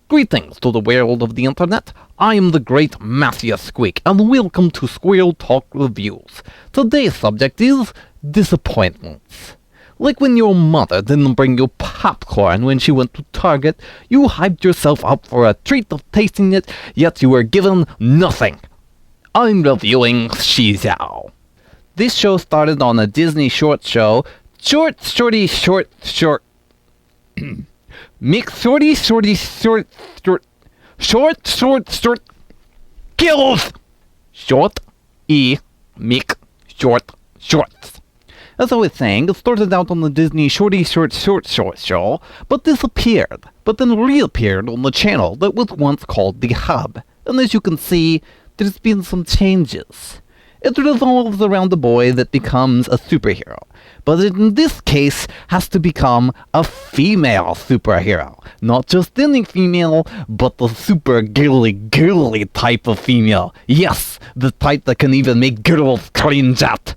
Greetings to the world of the internet. I am the Great Mathias Squeak, and welcome to Squirrel Talk Reviews. Today's subject is disappointments. Like when your mother didn't bring you popcorn when she went to Target, you hyped yourself up for a treat of tasting it, yet you were given nothing. I'm reviewing Shezow. This show started on a Disney short show. Short. Mix short. Kills! Short. Make shorts. As I was saying, it started out on the Disney short show, but disappeared, but then reappeared on the channel that was once called The Hub. And as you can see, there's been some changes. It revolves around a boy that becomes a superhero, but in this case has to become a female superhero. Not just any female, but the super girly type of female. Yes, the type that can even make girls cringe at.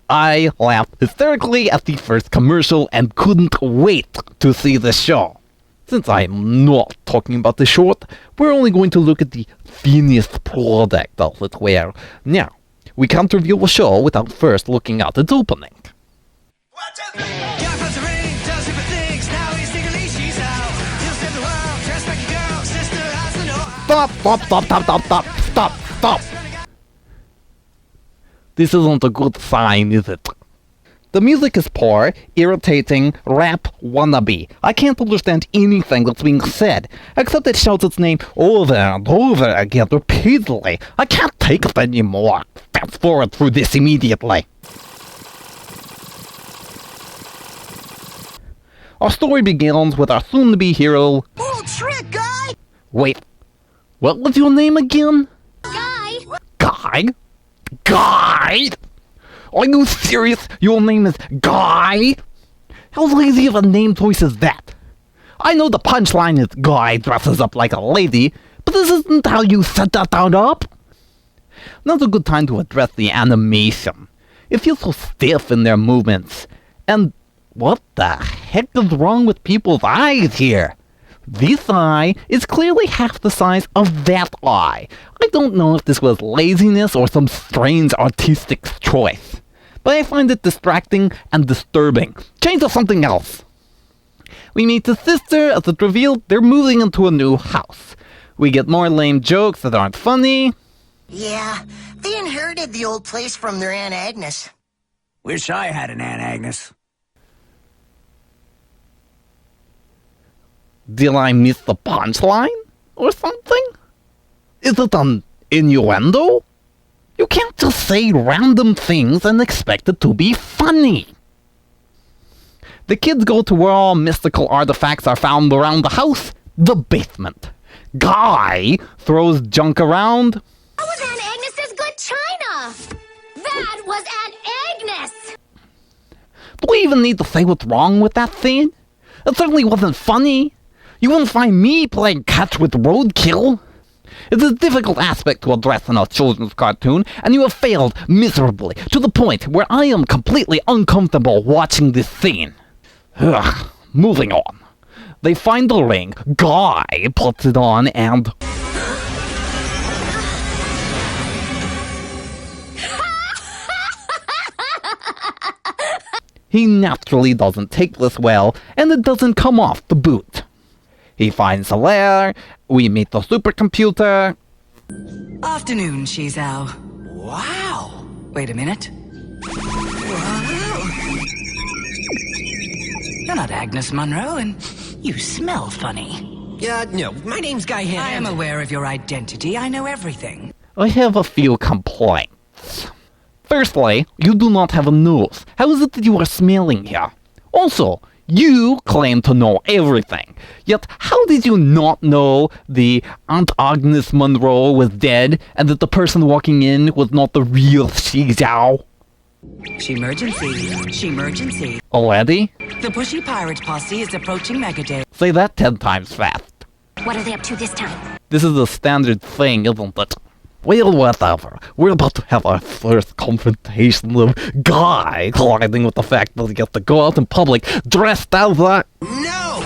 I laughed hysterically at the first commercial and couldn't wait to see the show. Since I'm not talking about the short, we're only going to look at the finished product of it, where now, we can't review a show without first looking at its opening. Stop! This isn't a good sign, is it? The music is poor, irritating, rap wannabe. I can't understand anything that's being said, except it shouts its name over and over again repeatedly. I can't take it anymore. Fast forward through this immediately. Our story begins with our soon-to-be hero... Old trick, guy! Wait, what was your name again? Guy? Guy? Are you serious? Your name is Guy? How lazy of a name choice is that? I know the punchline is Guy dresses up like a lady, but this isn't how you set that up. Now's a good time to address the animation. It feels so stiff in their movements. And what the heck is wrong with people's eyes here? This eye is clearly half the size of that eye. I don't know if this was laziness or some strange artistic choice, but I find it distracting and disturbing. Change to something else. We meet the sister as it's revealed they're moving into a new house. We get more lame jokes that aren't funny. Yeah, they inherited the old place from their Aunt Agnes. Wish I had an Aunt Agnes. Did I miss the punchline? Or something? Is it an innuendo? You can't just say random things and expect it to be funny. The kids go to where all mystical artifacts are found around the house, the basement. Guy throws junk around. That was Aunt Agnes's good china! That was Aunt Agnes! Do we even need to say what's wrong with that scene? It certainly wasn't funny. You won't find me playing catch with roadkill. It's a difficult aspect to address in a children's cartoon, and you have failed miserably, to the point where I am completely uncomfortable watching this scene. Ugh, moving on. They find the ring, Guy puts it on, and... he naturally doesn't take this well, and it doesn't come off the boot. He finds a lair, we meet the supercomputer. Afternoon, Shezow. Wow! Wait a minute. You're not Agnes Munro, and you smell funny. No, my name's Guy Hand. I am aware of your identity. I know everything. I have a few complaints. Firstly, you do not have a nose. How is it that you are smelling here? Also, you claim to know everything. Yet, how did you not know the Aunt Agnes Munro was dead and that the person walking in was not the real Shezow? She-emergency. Already? The Bushy Pirate Posse is approaching Megaday. Say that 10 times fast. What are they up to this time? This is a standard thing, isn't it? Well, whatever. We're about to have our first confrontation of Guy colliding with the fact that he gets to go out in public dressed as a... No!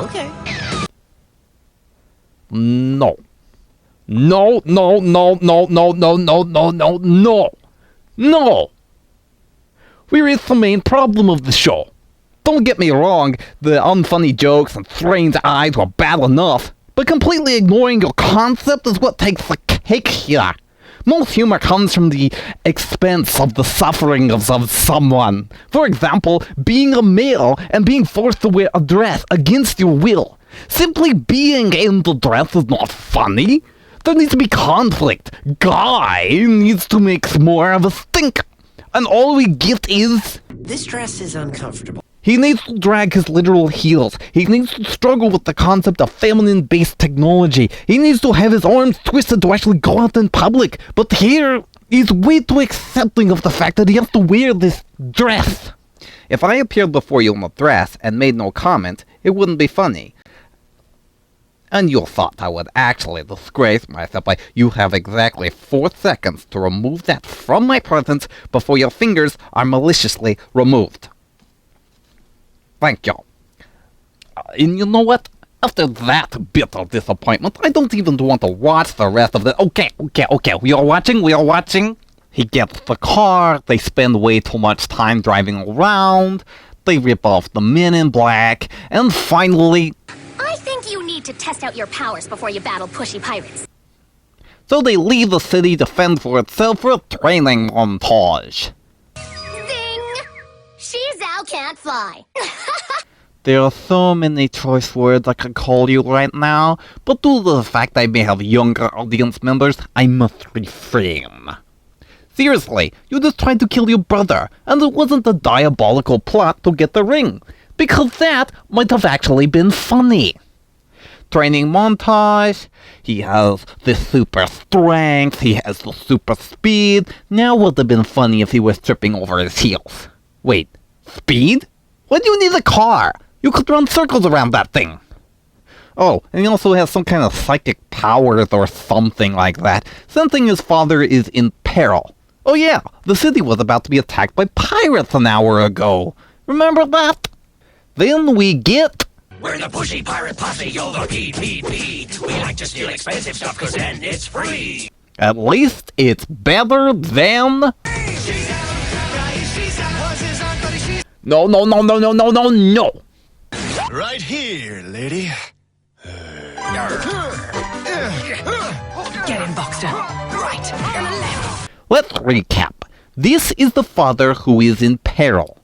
Okay. No. No, no, no, no, no, no, no, no, no, no. No! Where is the main problem of the show? Don't get me wrong, the unfunny jokes and strange eyes were bad enough, but completely ignoring your concept is what takes the cake here. Most humor comes from the expense of the suffering of someone. For example, being a male and being forced to wear a dress against your will. Simply being in the dress is not funny. There needs to be conflict. Guy needs to make more of a stink. And all we get is... This dress is uncomfortable. He needs to drag his literal heels. He needs to struggle with the concept of feminine-based technology. He needs to have his arms twisted to actually go out in public. But here, he's way too accepting of the fact that he has to wear this dress. If I appeared before you in a dress and made no comment, it wouldn't be funny. And you thought I would actually disgrace myself by you have exactly 4 seconds to remove that from my presence before your fingers are maliciously removed. Thank you. And you know what? After that bit of disappointment, I don't even want to watch the rest of the... Okay. We are watching. He gets the car, they spend way too much time driving around, they rip off the men in black, and finally... I think you need to test out your powers before you battle pushy pirates. So they leave the city to fend for itself for a training montage. Zing! Shezow can't fly. There are so many choice words I could call you right now, but due to the fact I may have younger audience members, I must refrain. Seriously, you just tried to kill your brother, and it wasn't a diabolical plot to get the ring, because that might have actually been funny. Training montage, he has the super strength, he has the super speed. Now would have been funny if he was tripping over his heels. Wait, speed? Why do you need a car? You could run circles around that thing. Oh, and he also has some kind of psychic powers or something like that, sensing his father is in peril. Oh yeah, the city was about to be attacked by pirates an hour ago. Remember that? Then we get... We're the pushy pirate posse, you're the PPP. We like to steal expensive stuff cause then it's free. At least it's better than... No. Right here, lady. Get in, Boxer. Right, and a left. Let's recap. This is the father who is in peril.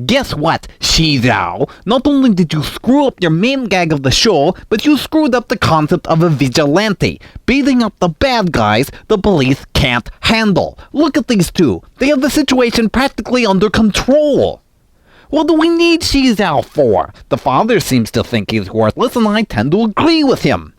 Guess what, Shezow? Not only did you screw up your main gag of the show, but you screwed up the concept of a vigilante, beating up the bad guys the police can't handle. Look at these two. They have the situation practically under control. What do we need Shezow for? The father seems to think he's worthless, and I tend to agree with him.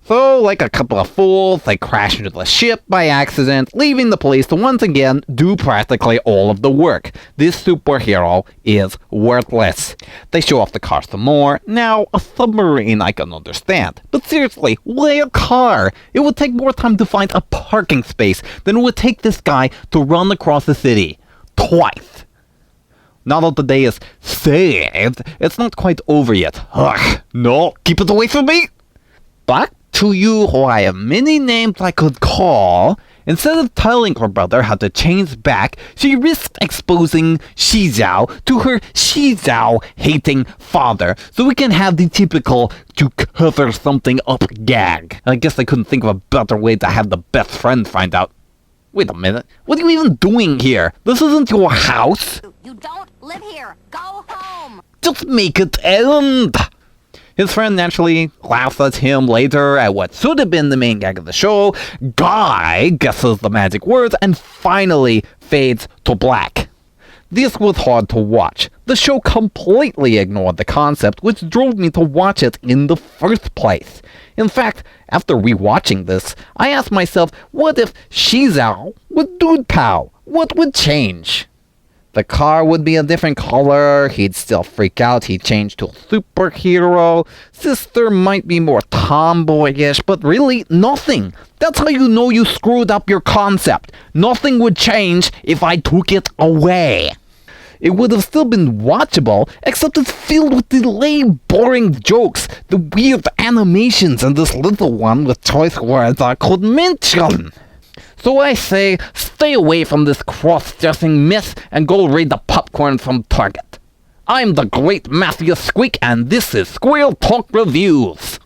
So, like a couple of fools, they crash into the ship by accident, leaving the police to once again do practically all of the work. This superhero is worthless. They show off the car some more. Now, a submarine I can understand. But seriously, why a car? It would take more time to find a parking space than it would take this guy to run across the city. Twice. Now that the day is saved, it's not quite over yet. Ugh, no, keep it away from me! Back to you who I have many names I could call. Instead of telling her brother how to change back, she risked exposing Shezow to her Shezow-hating father, so we can have the typical to cover something up gag. I guess I couldn't think of a better way to have the best friend find out. Wait a minute, what are you even doing here? This isn't your house. You don't live here. Go home. Just make it end. His friend naturally laughs at him later at what should have been the main gag of the show. Guy guesses the magic words and finally fades to black. This was hard to watch. The show completely ignored the concept, which drove me to watch it in the first place. In fact, after rewatching this, I asked myself, what if Shezow would dude pow? What would change? The car would be a different color, he'd still freak out, he'd change to a superhero, sister might be more tomboyish, but really, nothing. That's how you know you screwed up your concept. Nothing would change if I took it away. it would have still been watchable, except it's filled with the lame, boring jokes, the weird animations, and this little one with choice words I could mention. So I say, stay away from this cross-dressing mess and go raid the popcorn from Target. I'm the Great Mathias Squeak, and this is Squirrel Talk Reviews.